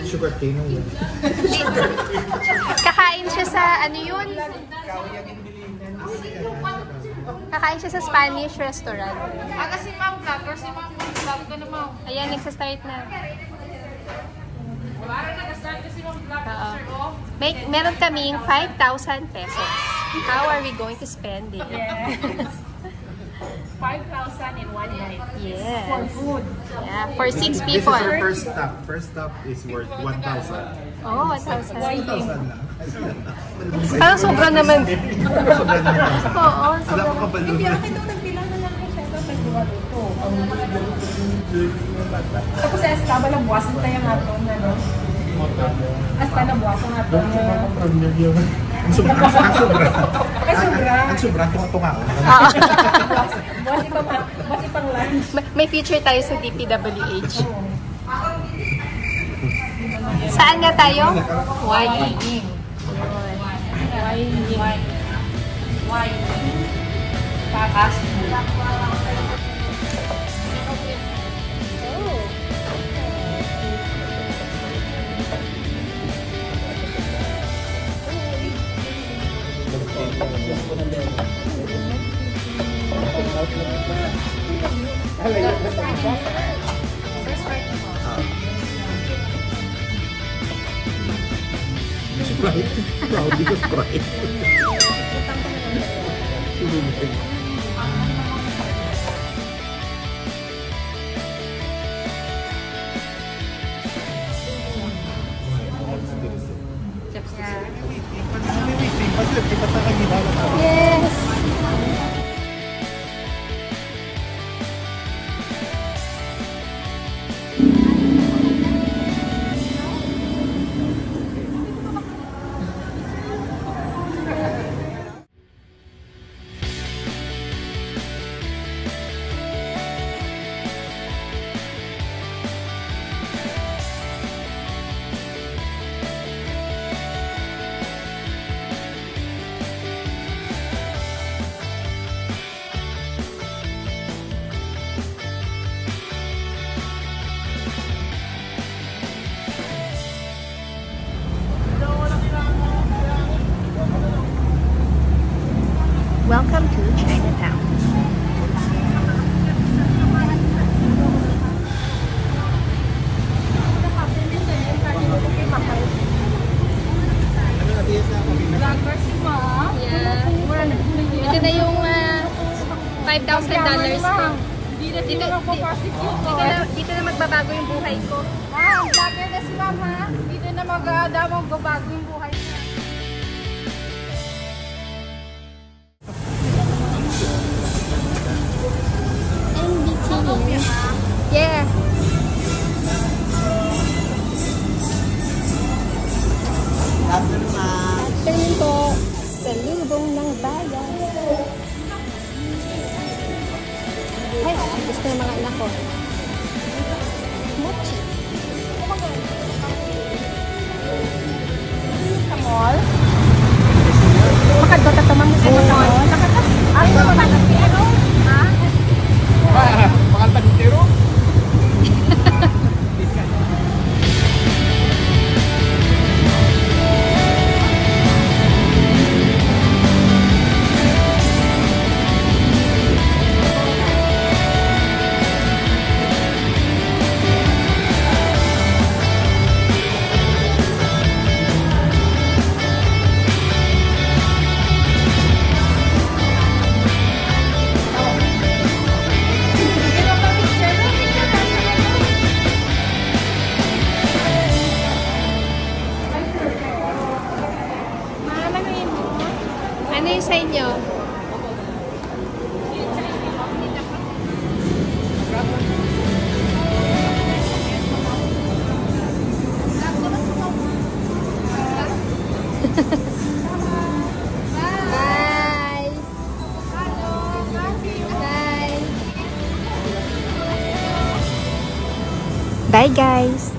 Sugar cane ang yan. Kakain siya sa, ano yun? Kakain siya sa Spanish restaurant. Kasi ma'am, vlogger si ma'am. Vlog ka na ma'am. Ayan, nagsa-start na. Para nag-start kasi ma'am vlogger. Meron kaming 5,000 pesos. How are we going to spend it? Yes. 5,000 in one night. Yes. For food. Yeah, for 6 This is people. our first stop. First stop is worth 1,000. Oh, 1,000. 2,000 lang. Parang sobra naman. Sobra naman. Oo, Alam ko kabalo. Hindi, akin daw nagbilang na lang siya. Ito, nagdiwa dito. Tapos sa estaba, nabuwasan tayo nga ito. Hasta nabuwasan nga ito. Ang sobra. Ay, sobra. Ang sobra. Tunga-tunga ako. Buwas ipang lunch. May feature tayo sa DPWH. Saan nga tayo? Wying. Pakas. Sprite. Proudly ka Sprite. Yes! Welcome to Chinatown. Vlogger si ma'am. Yeah. Ito na yung $5,000 ko. Dito na magbabago yung buhay ko. Ma'am, vlogger na si ma'am ha. Dito na magbabago yung buhay niya. Yeah. Afternoon po. Sa lubong ng bayan. Ay, gusto yung mga anak ko. Mochi. Sa mall? Makadota to, ma'am. Sa mall. Ay, ano? Ha? Bakal tagtiro? Ano yung sa inyo? Bye! Bye! Bye guys!